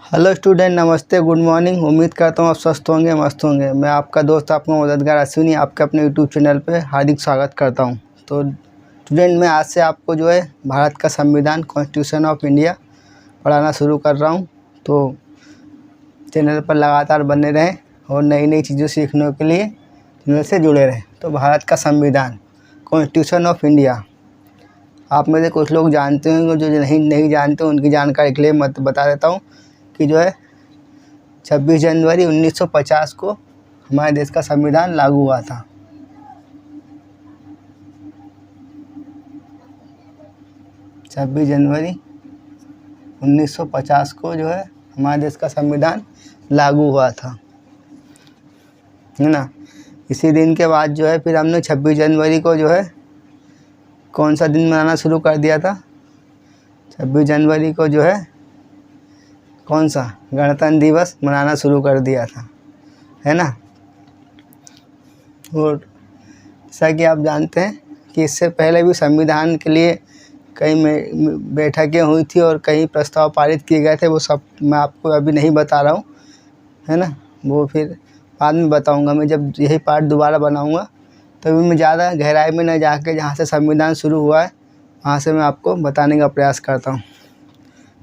Hello student, नमस्ते, good morning. उम्मीद करता हूँ आप स्वस्थ होंगे, मस्त होंगे। मैं आपका दोस्त, आपका मददगार अश्विनी, आपके अपने यूट्यूब चैनल पे हार्दिक स्वागत करता हूँ। तो स्टूडेंट, मैं आज से आपको जो है भारत का संविधान, कॉन्स्टिट्यूशन ऑफ इंडिया पढ़ाना शुरू कर रहा हूँ। तो चैनल पर लगातार बने रहें और नई नई चीज़ों सीखने के लिए चैनल से जुड़े रहें। तो भारत का संविधान, कॉन्स्टिट्यूशन ऑफ इंडिया, आप में से कुछ लोग जानते होंगे, जो नहीं जानते उनकी जानकारी के लिए मैं बता देता हूँ कि जो है 26 जनवरी 1950 को हमारे देश का संविधान लागू हुआ था। छब्बीस जनवरी 1950 को जो है हमारे देश का संविधान लागू हुआ था, है ना। इसी दिन के बाद जो है फिर हमने 26 जनवरी को जो है कौन सा दिन मनाना शुरू कर दिया था। 26 जनवरी को जो है कौन सा गणतंत्र दिवस मनाना शुरू कर दिया था, है ना। और जैसा कि आप जानते हैं कि इससे पहले भी संविधान के लिए कई बैठकें हुई थी और कई प्रस्ताव पारित किए गए थे। वो सब मैं आपको अभी नहीं बता रहा हूँ, है ना। वो फिर बाद में बताऊँगा। मैं जब यही पार्ट दोबारा बनाऊँगा तभी मैं ज़्यादा गहराई में न जाके जहाँ से संविधान शुरू हुआ है वहाँ से मैं आपको बताने का प्रयास करता हूँ।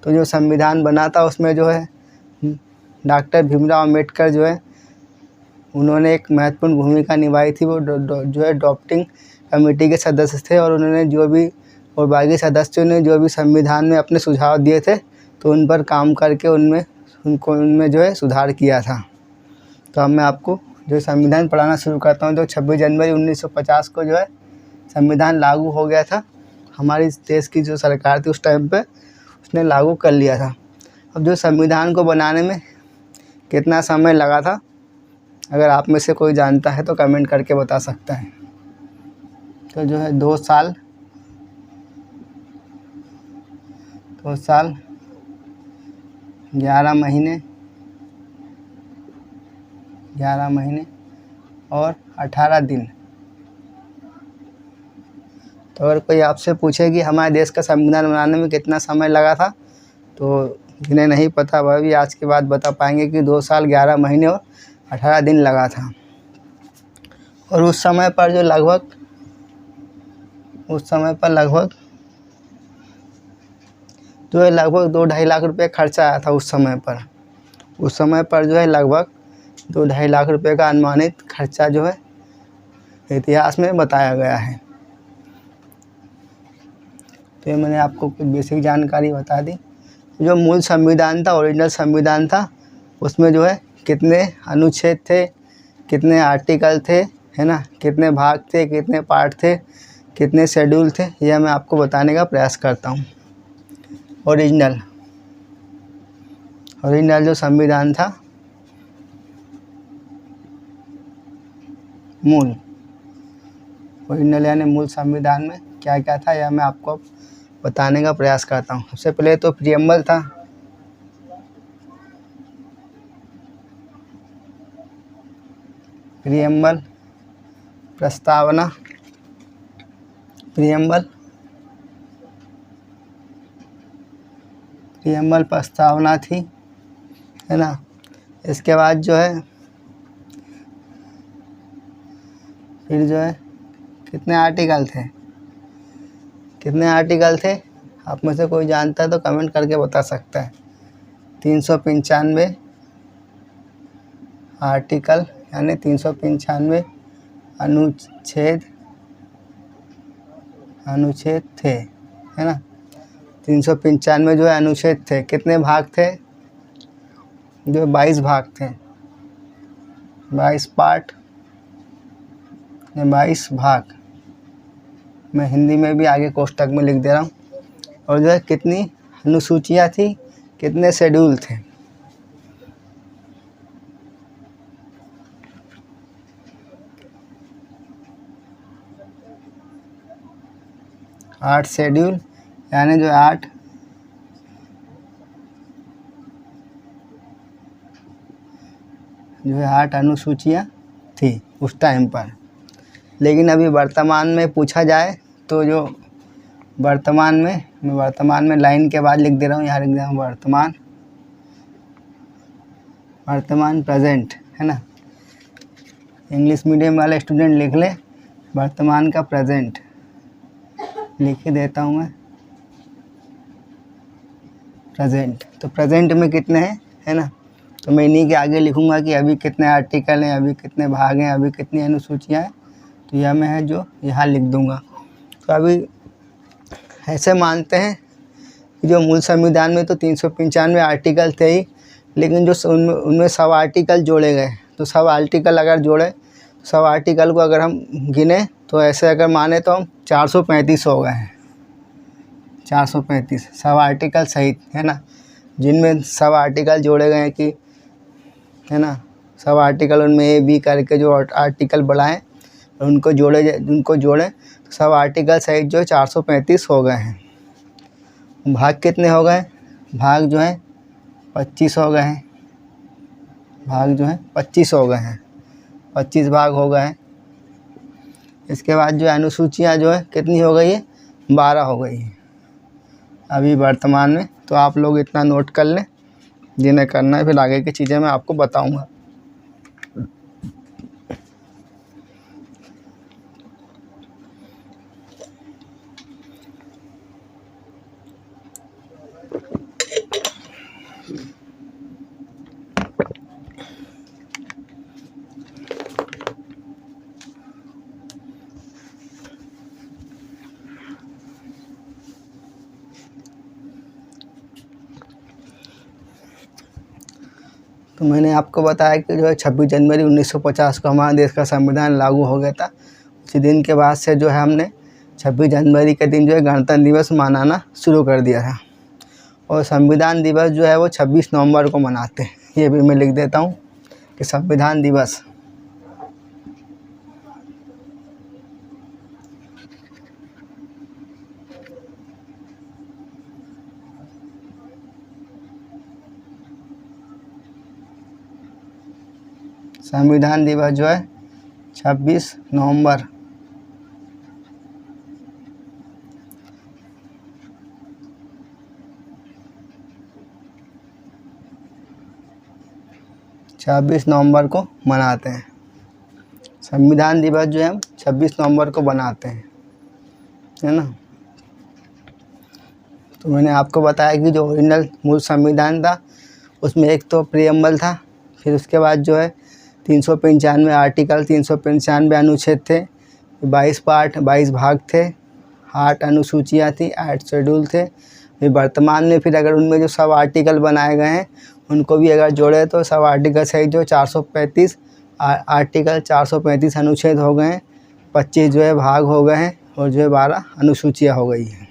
तो जो संविधान बना था उसमें जो है डॉक्टर भीमराव अम्बेडकर जो है उन्होंने एक महत्वपूर्ण भूमिका निभाई थी। वो जो है ड्राफ्टिंग कमेटी के सदस्य थे और उन्होंने जो भी और बाकी सदस्यों ने जो भी संविधान में अपने सुझाव दिए थे तो उन पर काम करके उनमें जो है सुधार किया था। तो अब मैं आपको जो संविधान पढ़ाना शुरू करता हूँ। तो 26 जनवरी 1950 को जो है संविधान लागू हो गया था। हमारी देश की जो सरकार थी उस टाइम पे उसने लागू कर लिया था। अब जो संविधान को बनाने में कितना समय लगा था, अगर आप में से कोई जानता है तो कमेंट करके बता सकता है। तो जो है 2 साल 11 महीने और 18 दिन। तो अगर कोई आपसे पूछे कि हमारे देश का संविधान बनाने में कितना समय लगा था, तो जिन्हें नहीं पता वह भी आज के बाद बता पाएंगे कि 2 साल 11 महीने और 18 दिन लगा था। और उस समय पर लगभग 2-2.5 लाख रुपए खर्चा आया था। उस समय पर जो है लगभग 2-2.5 लाख रुपए का अनुमानित खर्चा जो है इतिहास में बताया गया है। तो ये मैंने आपको कुछ बेसिक जानकारी बता दी। जो मूल संविधान था, ओरिजिनल संविधान था, उसमें जो है कितने अनुच्छेद थे, कितने आर्टिकल थे, है ना, कितने भाग थे, कितने पार्ट थे, कितने शेड्यूल थे, यह मैं आपको बताने का प्रयास करता हूँ। ओरिजिनल जो संविधान था, मूल ओरिजिनल यानी मूल संविधान में क्या क्या था यह मैं आपको बताने का प्रयास करता हूँ। सबसे पहले तो प्रियम्बल था। प्रियम्बल प्रस्तावना थी, है ना। इसके बाद जो है फिर जो है कितने आर्टिकल थे, आप में से कोई जानता है तो कमेंट करके बता सकता है। 395 आर्टिकल यानी 395 अनुच्छेद थे, है ना। 395 जो है अनुच्छेद थे। कितने भाग थे? जो 22 भाग थे, 22 पार्ट, 22 भाग। मैं हिंदी में भी आगे कोष्टक में लिख दे रहा हूँ। और जो है कितनी अनुसूचियाँ थी, कितने शेड्यूल थे। आठ शेड्यूल यानी जो 8 अनुसूचियाँ थी उस टाइम पर। लेकिन अभी वर्तमान में पूछा जाए तो जो वर्तमान में लाइन के बाद लिख दे रहा हूँ, यहाँ लिख दे रहा हूँ वर्तमान प्रेजेंट, है ना। इंग्लिश मीडियम वाले स्टूडेंट लिख ले वर्तमान का प्रेजेंट, लिख ही देता हूँ मैं प्रेजेंट। तो प्रेजेंट में कितने हैं, है ना। तो मैं इन्हीं के आगे लिखूँगा कि अभी कितने आर्टिकल हैं, अभी कितने भाग हैं, अभी कितनी अनुसूचियाँ हैं। तो यह मैं है जो यहाँ लिख दूँगा। तो अभी ऐसे मानते हैं कि जो मूल संविधान में तो 395 आर्टिकल थे ही, लेकिन जो उनमें सब आर्टिकल जोड़े गए। तो सब आर्टिकल अगर जोड़े, तो सब आर्टिकल को अगर हम गिने तो ऐसे अगर माने तो हम 435 हो गए हैं। 435 सब आर्टिकल सहित, है ना, जिनमें सब आर्टिकल जोड़े गए हैं कि, है ना, सब आर्टिकल उनमें ए बी करके जो आर्टिकल बढ़ाएं उनको जोड़ें तो सब आर्टिकल सहित जो 435 हो गए हैं। भाग कितने हो गए, भाग जो है 25 हो गए हैं। भाग जो है 25 हो गए हैं, 25 भाग हो गए हैं। इसके बाद जो अनुसूचियाँ जो है कितनी हो गई है, 12 हो गई है अभी वर्तमान में। तो आप लोग इतना नोट कर लें, जिन्हें करना है, फिर आगे की चीज़ें मैं आपको बताऊंगा। तो मैंने आपको बताया कि जो है 26 जनवरी 1950 को हमारे देश का संविधान लागू हो गया था। उसी दिन के बाद से जो है हमने 26 जनवरी के दिन जो है गणतंत्र दिवस मनाना शुरू कर दिया था। और संविधान दिवस जो है वो 26 नवंबर को मनाते हैं। ये भी मैं लिख देता हूँ कि संविधान दिवस जो है 26 नवंबर। को मनाते हैं। संविधान दिवस जो है हम 26 नवंबर को बनाते हैं, है ना। तो मैंने आपको बताया कि जो ओरिजिनल मूल संविधान था उसमें एक तो प्रीएम्बल था, फिर उसके बाद जो है 395 आर्टिकल, 395 अनुच्छेद थे, 22 पार्ट, 22 भाग थे, 8 अनुसूचियाँ थी, 8 शेड्यूल थे। फिर वर्तमान में फिर अगर उनमें जो सब आर्टिकल बनाए गए हैं उनको भी अगर जोड़े तो सब आर्टिकल सहित जो 435 आर्टिकल, 435 अनुच्छेद हो गए हैं, 25 जो है भाग हो गए हैं और जो है 12 अनुसूचियाँ हो गई हैं।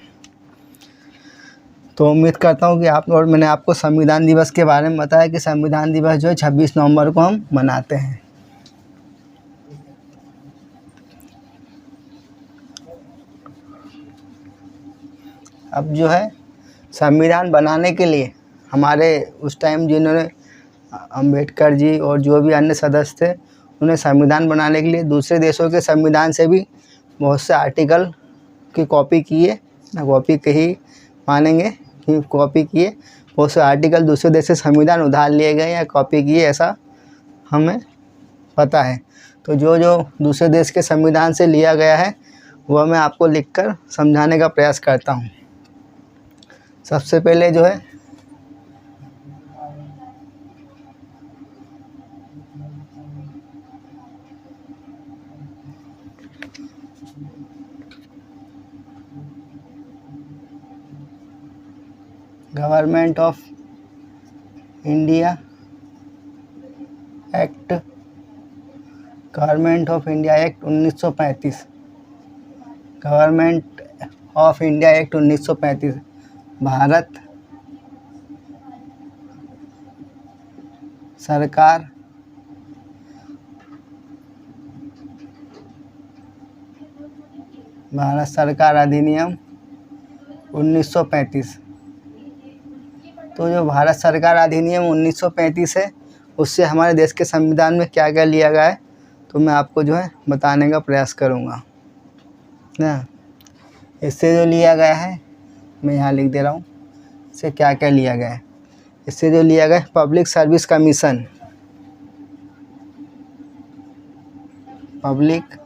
तो उम्मीद करता हूँ कि और मैंने आपको संविधान दिवस के बारे में बताया कि संविधान दिवस जो है 26 नवंबर को हम मनाते हैं। अब जो है संविधान बनाने के लिए हमारे उस टाइम जिन्होंने अम्बेडकर जी और जो भी अन्य सदस्य थे, उन्हें संविधान बनाने के लिए दूसरे देशों के संविधान से भी बहुत से आर्टिकल की कॉपी की है ना, कॉपी के ही मानेंगे कि कॉपी किए। बहुत से आर्टिकल दूसरे देश से संविधान उधार लिए गए या कॉपी किए, ऐसा हमें पता है। तो जो जो दूसरे देश के संविधान से लिया गया है वह मैं आपको लिखकर समझाने का प्रयास करता हूँ। सबसे पहले जो है government of India act 1935। Government of India act 1935 Bharat सरकार अधिनियम 1935। तो जो भारत सरकार अधिनियम 1935 है उससे हमारे देश के संविधान में क्या क्या लिया गया है तो मैं आपको जो है बताने का प्रयास करूँगा ना। इससे जो लिया गया है मैं यहाँ लिख दे रहा हूँ, इससे क्या क्या लिया गया है। इससे जो लिया गया है public service commission, public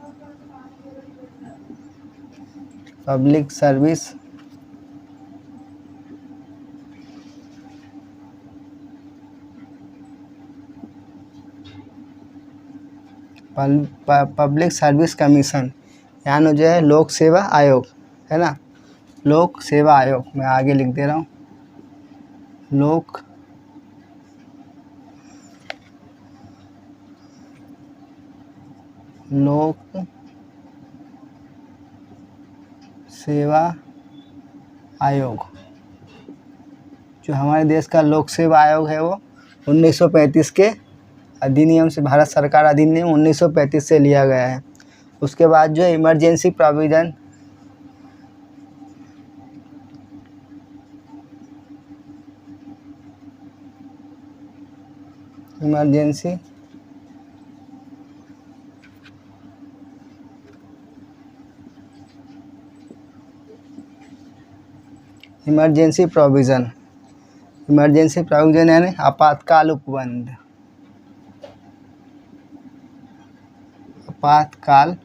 service public service commission, यानी जो है लोक सेवा आयोग है ना, लोक सेवा आयोग। मैं आगे लिख दे रहा हूँ, लोक सेवा आयोग। जो हमारे देश का लोक सेवा आयोग है वो 1935 के अधिनियम से, भारत सरकार अधिनियम 1935 से लिया गया है। उसके बाद जो इमरजेंसी प्रोविज़न, इमरजेंसी प्रोविज़न यानी आपातकाल उपबंध, आपातकाल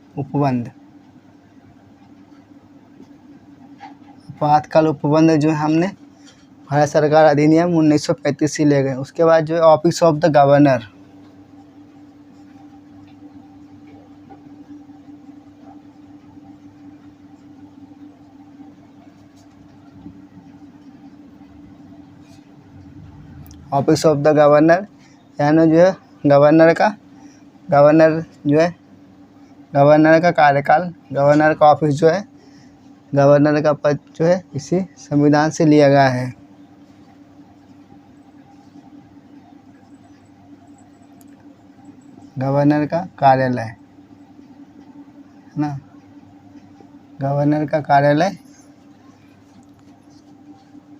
उपबंध जो हमने भारत सरकार अधिनियम 1935 से ले गए। उसके बाद जो है office of the governor, office of the governor यानी जो है गवर्नर का कार्यकाल, गवर्नर का ऑफिस जो है, गवर्नर का पद जो है इसी संविधान से लिया गया है। गवर्नर का कार्यालय है ना, गवर्नर का कार्यालय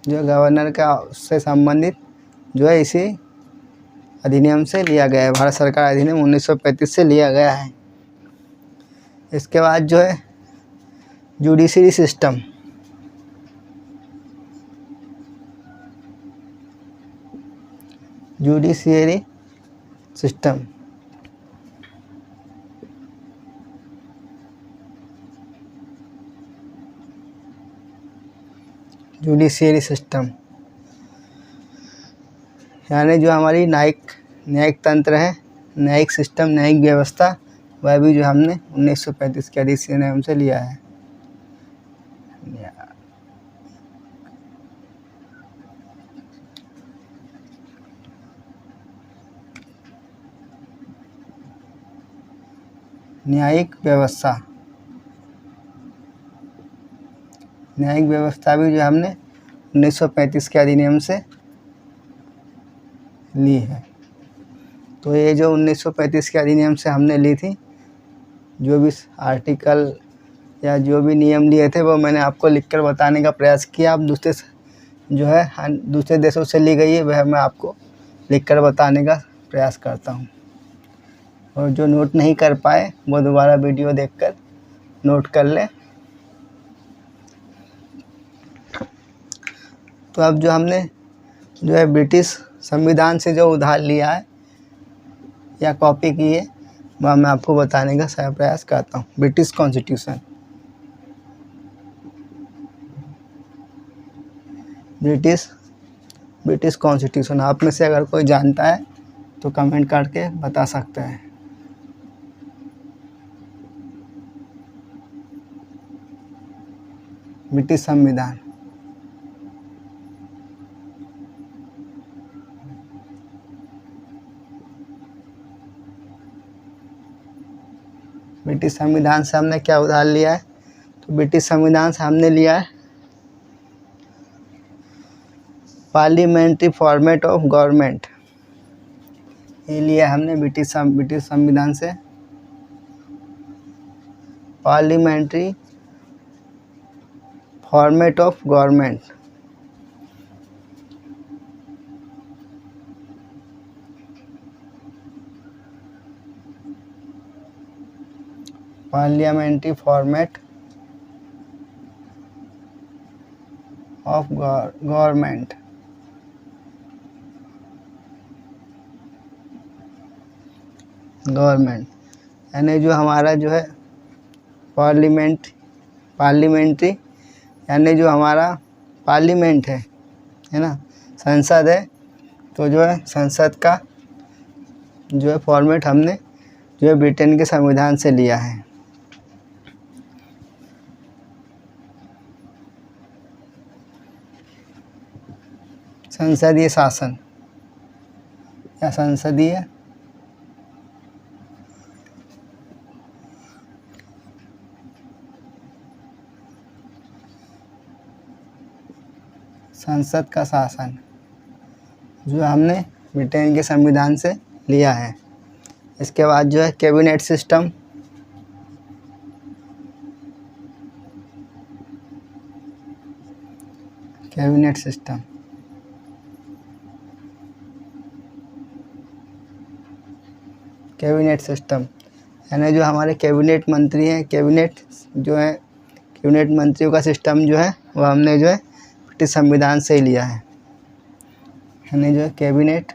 जो गवर्नर का से संबंधित जो है इसी अधिनियम से लिया गया है, भारत सरकार अधिनियम 1935 से लिया गया है। इसके बाद जो है जुडिशरी सिस्टम, जुडिशियरी सिस्टम, यानी जो हमारी न्यायिक तंत्र है, न्यायिक सिस्टम, न्यायिक व्यवस्था, वह भी जो हमने 1935 के अधिनियम से लिया है। न्यायिक व्यवस्था भी जो हमने 1935 के अधिनियम से ली है। तो ये जो 1935 के अधिनियम से हमने ली थी, जो भी आर्टिकल या जो भी नियम लिए थे वो मैंने आपको लिखकर बताने का प्रयास किया। अब दूसरे देशों से ली गई है वह मैं आपको लिखकर बताने का प्रयास करता हूँ। और जो नोट नहीं कर पाए वो दोबारा वीडियो देखकर नोट कर लें। तो अब जो हमने जो है ब्रिटिश संविधान से जो उधार लिया है या कॉपी की है वह मैं आपको बताने का प्रयास करता हूँ। ब्रिटिश कॉन्स्टिट्यूशन, ब्रिटिश कॉन्स्टिट्यूशन, आप में से अगर कोई जानता है तो कमेंट करके बता सकते हैं। ब्रिटिश संविधान, ब्रिटिश संविधान से हमने क्या उधार लिया है? तो ब्रिटिश संविधान से हमने लिया है पार्लियामेंट्री फॉर्मेट ऑफ गवर्नमेंट। ये लिया हमने ब्रिटिश संविधान से parliamentary format of government. Parliamentary format of government. यानी जो हमारा जो है पार्लिमेंट्री यानी जो हमारा पार्लिमेंट है ना, संसद है। तो जो है संसद का जो है फॉर्मेट हमने जो है ब्रिटेन के संविधान से लिया है। संसदीय शासन या संसदीय संसद का शासन जो हमने ब्रिटेन के संविधान से लिया है। इसके बाद जो है cabinet system, cabinet system cabinet system यानी जो हमारे कैबिनेट मंत्री हैं, कैबिनेट मंत्रियों का सिस्टम जो है वो हमने जो है ब्रिटिश संविधान से ही लिया है। यानी जो है कैबिनेट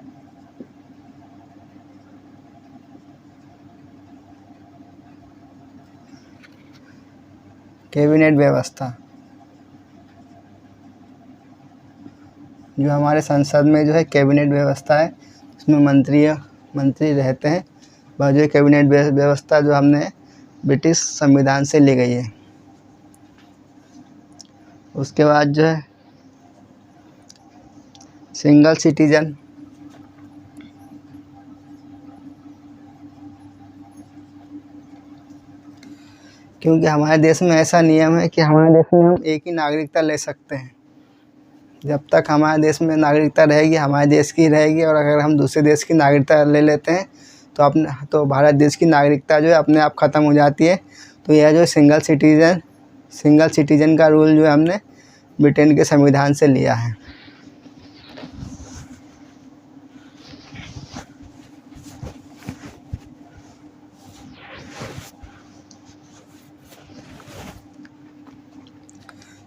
व्यवस्था, जो हमारे संसद में जो है कैबिनेट व्यवस्था है, उसमें मंत्री रहते हैं। वह जो कैबिनेट व्यवस्था जो हमने ब्रिटिश संविधान से ली गई है। उसके बाद जो है सिंगल सिटीजन, क्योंकि हमारे देश में ऐसा नियम है कि हमारे देश में हम एक ही नागरिकता ले सकते हैं। जब तक हमारे देश में नागरिकता रहेगी, हमारे देश की रहेगी, और अगर हम दूसरे देश की नागरिकता ले लेते हैं तो भारत देश की नागरिकता जो है अपने आप ख़त्म हो जाती है। तो यह जो सिंगल सिटीजन का रूल जो है हमने ब्रिटेन के संविधान से लिया है।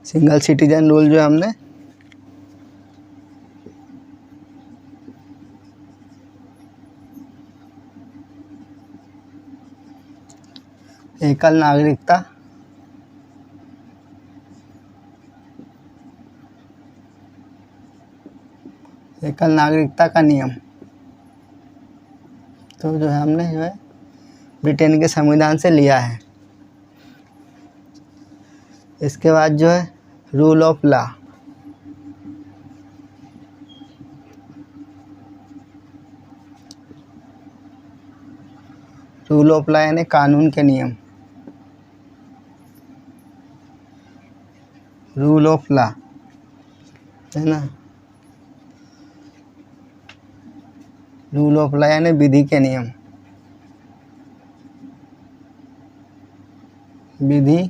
सिंगल सिटीजन रूल जो हमने एकल नागरिकता का नियम तो जो है हमने जो है ब्रिटेन के संविधान से लिया है। इसके बाद जो है रूल ऑफ लॉ, यानी कानून के नियम, रूल ऑफ लॉ है ना, रूल ऑफ लॉ यानी विधि के नियम, विधि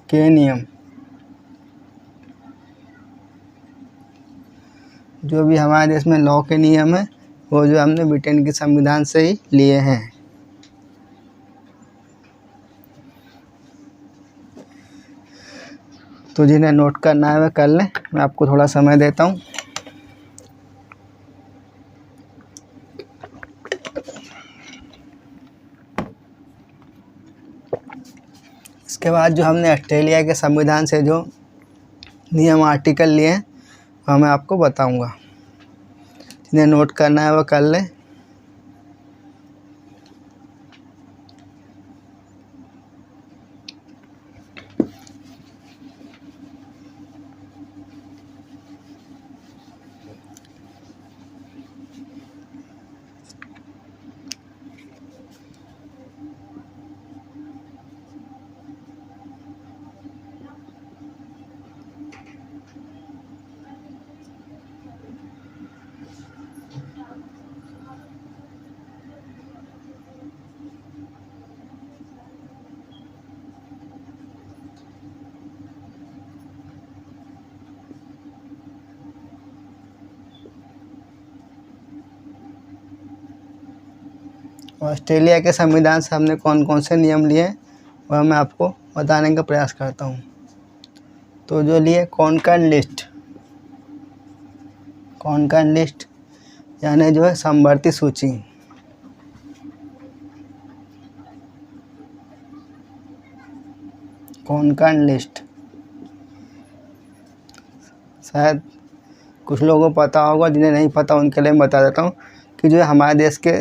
के नियम जो भी हमारे देश में लॉ के नियम है वो जो हमने ब्रिटेन के संविधान से ही लिए हैं। तो जिन्हें नोट करना है वह कर लें, मैं आपको थोड़ा समय देता हूँ। इसके बाद जो हमने ऑस्ट्रेलिया के संविधान से जो नियम आर्टिकल लिए हैं वह मैं आपको बताऊंगा। जिन्हें नोट करना है वह कर लें। ऑस्ट्रेलिया के संविधान से हमने कौन कौन से नियम लिए वह मैं आपको बताने का प्रयास करता हूँ। तो जो लिए कॉनकरेंट लिस्ट यानी जो है समवर्ती सूची, कोंकण लिस्ट, शायद कुछ लोगों को पता होगा, जिन्हें नहीं पता उनके लिए मैं बता देता हूँ कि जो है हमारे देश के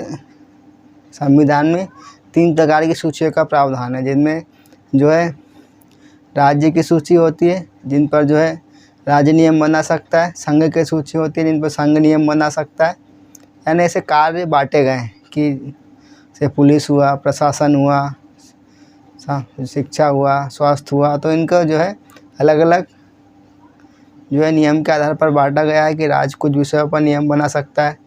संविधान में 3 प्रकार की सूचियों का प्रावधान है, जिनमें जो है राज्य की सूची होती है जिन पर जो है राज्य नियम बना सकता है, संघ की सूची होती है जिन पर संघ नियम बना सकता है। यानी ऐसे कार्य बांटे गए हैं कि जैसे पुलिस हुआ, प्रशासन हुआ, शिक्षा हुआ, स्वास्थ्य हुआ, तो इनका जो है अलग अलग जो है नियम के आधार पर बांटा गया है कि राज्य कुछ विषयों पर नियम बना सकता है,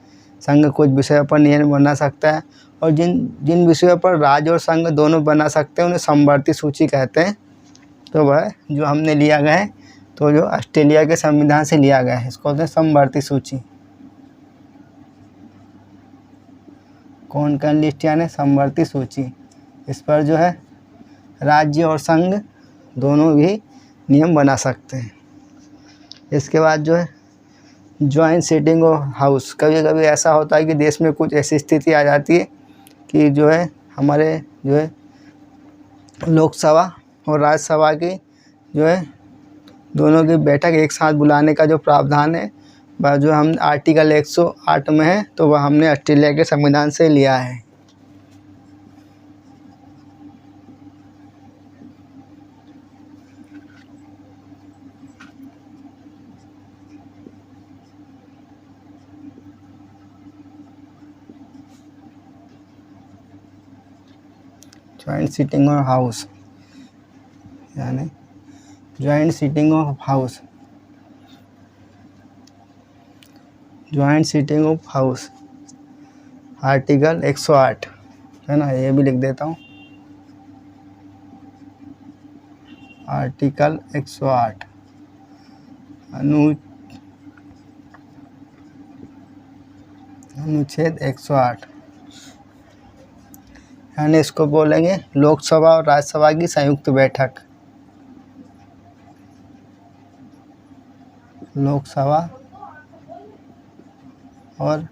संघ कुछ विषयों पर नियम बना सकता है, और जिन जिन विषयों पर राज्य और संघ दोनों बना सकते हैं उन्हें समवर्ती सूची कहते हैं। तो वह जो हमने लिया गया है, तो जो ऑस्ट्रेलिया के संविधान से लिया गया है, इसको कहते हैं समवर्ती सूची। कोंकण लिस्ट यानी समवर्ती सूची। इस पर जो है राज्य और संघ दोनों भी नियम बना सकते हैं। इसके बाद जो है जॉइंट सिटिंग ऑफ हाउस। कभी कभी ऐसा होता है कि देश में कुछ ऐसी स्थिति आ जाती है कि जो है हमारे जो है लोकसभा और राज्यसभा की जो है दोनों की बैठक एक साथ बुलाने का जो प्रावधान है वह जो हम आर्टिकल 108 में है, तो वह हमने ऑस्ट्रेलिया के संविधान से लिया है। जॉइंट सिटिंग ऑफ हाउस यानी joint sitting of house, joint sitting of house article 108 है ना, ये भी लिख देता हूँ। आर्टिकल 108 अनुच्छेद 108 यानी इसको बोलेंगे लोकसभा और राज्यसभा की संयुक्त बैठक। लोकसभा और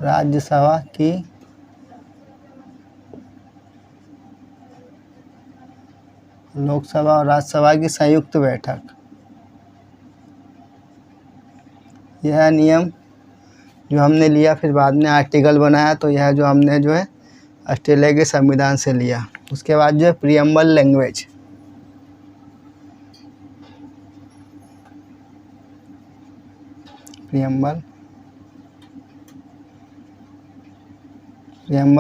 राज्यसभा की लोकसभा और राज्यसभा की संयुक्त बैठक। यह नियम जो हमने लिया फिर बाद में आर्टिकल बनाया, तो यह जो हमने जो है ऑस्ट्रेलिया के संविधान से लिया। उसके बाद जो है प्रीएम्बल लैंग्वेज। प्रीएम्बल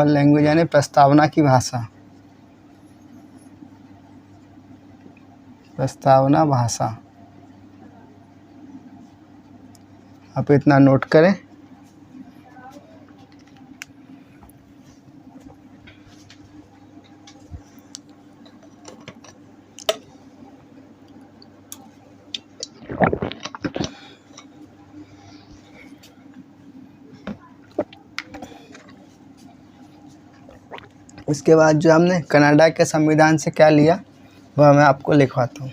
लैंग्वेज यानी प्रस्तावना की भाषा। प्रस्तावना भाषा, आप इतना नोट करें। इसके बाद जो हमने कनाडा के संविधान से क्या लिया वह मैं आपको लिखवाता हूँ।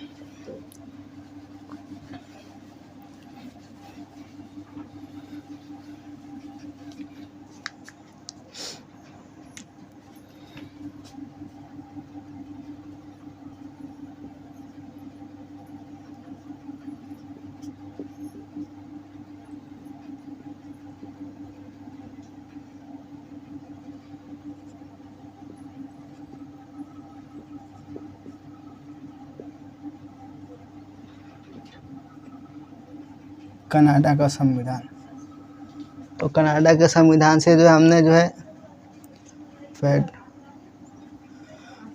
कनाडा का संविधान, तो कनाडा के संविधान से जो हमने जो है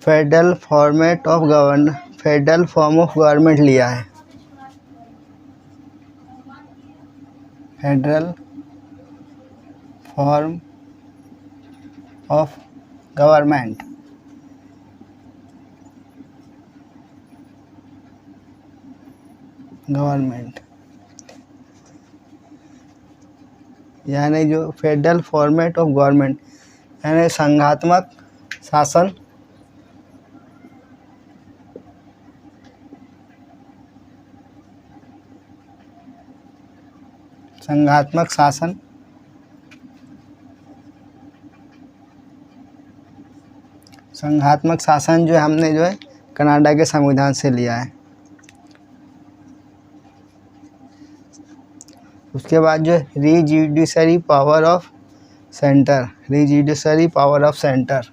फेडरल फॉर्म ऑफ गवर्नमेंट लिया है। Federal form of government. यानी जो फेडरल फॉर्मेट ऑफ गवर्नमेंट यानी संघात्मक शासन। संघात्मक शासन संघात्मक शासन जो है हमने जो है कनाडा के संविधान से लिया है। उसके बाद जो है residuary power of centre, residuary power of centre.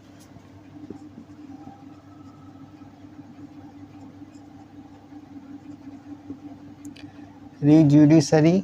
Residuary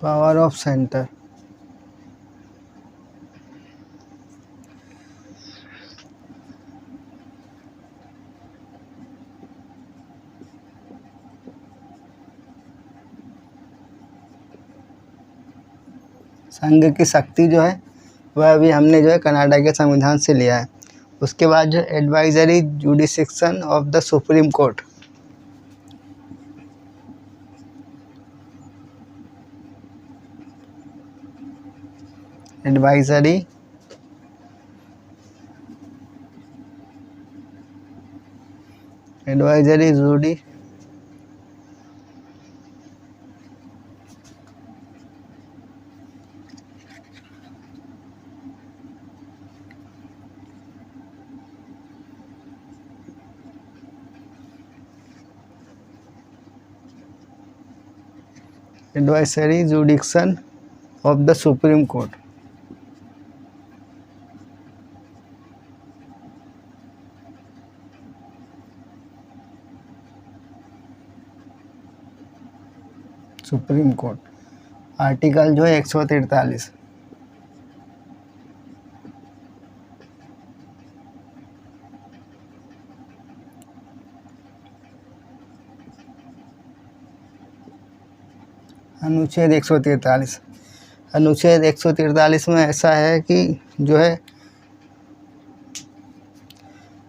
power of centre. संघ की शक्ति जो है वह भी हमने जो है कनाडा के संविधान से लिया है। उसके बाद जो advisory jurisdiction of the supreme court, advisory जुडी advisory jurisdiction of the supreme court. Supreme court article जो है 143। अनुच्छेद 143। अनुच्छेद 143 में ऐसा है कि जो है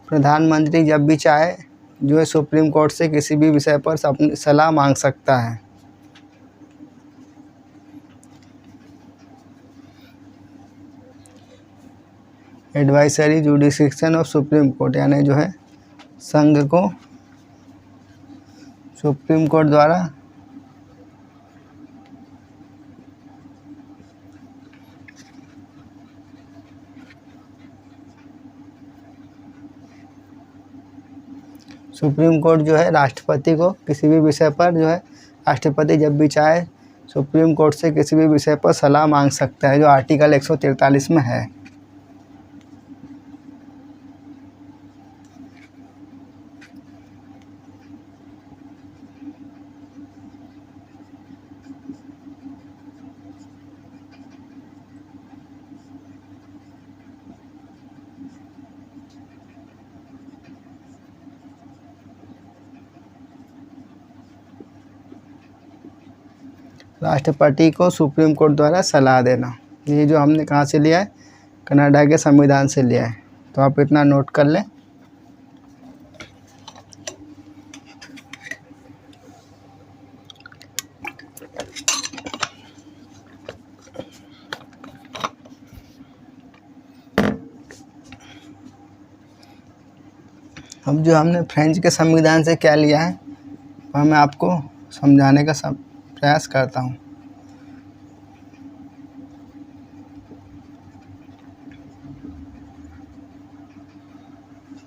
प्रधानमंत्री जब भी चाहे जो है सुप्रीम कोर्ट से किसी भी विषय पर अपनी सलाह मांग सकता है। Advisory jurisdiction of supreme court यानी जो है संघ को सुप्रीम कोर्ट द्वारा सुप्रीम कोर्ट जो है राष्ट्रपति को किसी भी विषय पर जो है राष्ट्रपति जब भी चाहे सुप्रीम कोर्ट से किसी भी विषय पर सलाह मांग सकता है, जो आर्टिकल 143 में है। राष्ट्रपति को सुप्रीम कोर्ट द्वारा सलाह देना, ये जो हमने कहाँ से लिया है, कनाडा के संविधान से लिया है। तो आप इतना नोट कर लें। अब जो हमने फ्रेंच के संविधान से क्या लिया है वह मैं आपको समझाने का प्रयास करता हूँ।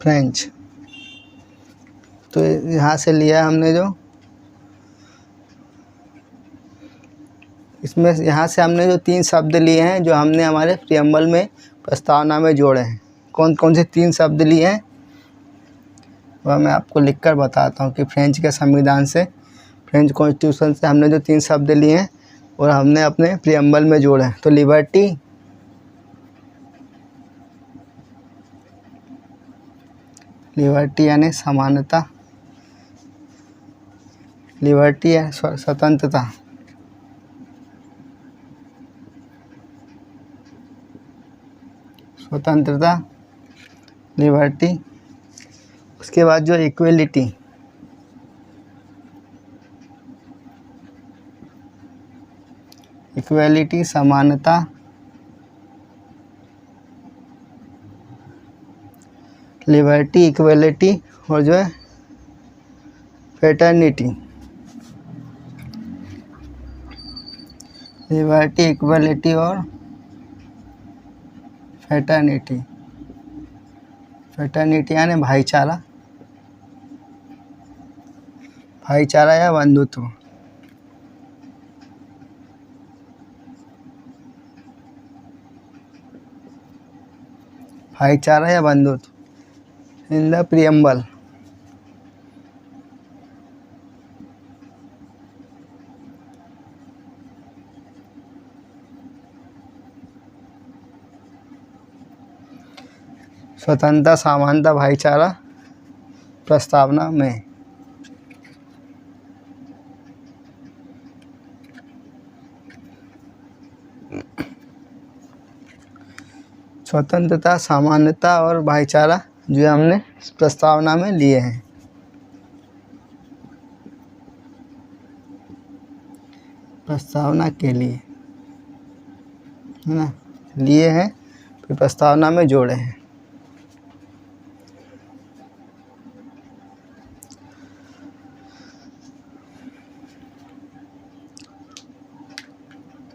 फ्रेंच तो यहाँ से लिया है हमने, जो इसमें यहाँ से हमने जो 3 शब्द लिए हैं जो हमने हमारे प्रियम्बल में प्रस्तावना में जोड़े हैं। कौन कौन से 3 शब्द लिए हैं वह मैं आपको लिखकर बताता हूँ कि फ्रेंच के संविधान से, फ्रेंच कॉन्स्टिट्यूशन से हमने जो 3 शब्द लिए हैं और हमने अपने प्रियम्बल में जोड़े हैं। तो लिबर्टी, लिबर्टी यानी समानता, लिबर्टी है स्वतंत्रता, स्वतंत्रता लिबर्टी। उसके बाद जो इक्वलिटी, इक्वलिटी समानता, लिबर्टी इक्वलिटी और जो है फ्रेटर्निटी। लिबर्टी इक्वलिटी और फ्रेटर्निटी। फ्रेटर्निटी यानी भाईचारा, भाईचारा या बंधुत्व। भाईचारा या बंधुत्व। इन द प्रियम्बल, स्वतंत्रता, समानता, भाईचारा प्रस्तावना में। स्वतंत्रता, समानता और भाईचारा जो हमने प्रस्तावना में लिए हैं। प्रस्तावना के लिए है ना, लिए हैं, फिर प्रस्तावना में जोड़े हैं।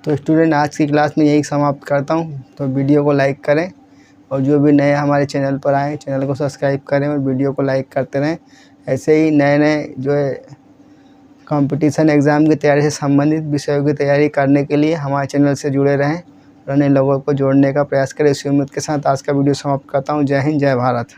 तो स्टूडेंट, आज की क्लास में यही समाप्त करता हूँ। तो वीडियो को लाइक करें और जो भी नए हमारे चैनल पर आए, चैनल को सब्सक्राइब करें और वीडियो को लाइक करते रहें। ऐसे ही नए नए जो है कंपटीशन एग्ज़ाम की तैयारी से संबंधित विषयों की तैयारी करने के लिए हमारे चैनल से जुड़े रहें और अन्य लोगों को जोड़ने का प्रयास करें। इसी उम्मीद के साथ आज का वीडियो समाप्त करता हूँ। जय हिंद, जय भारत।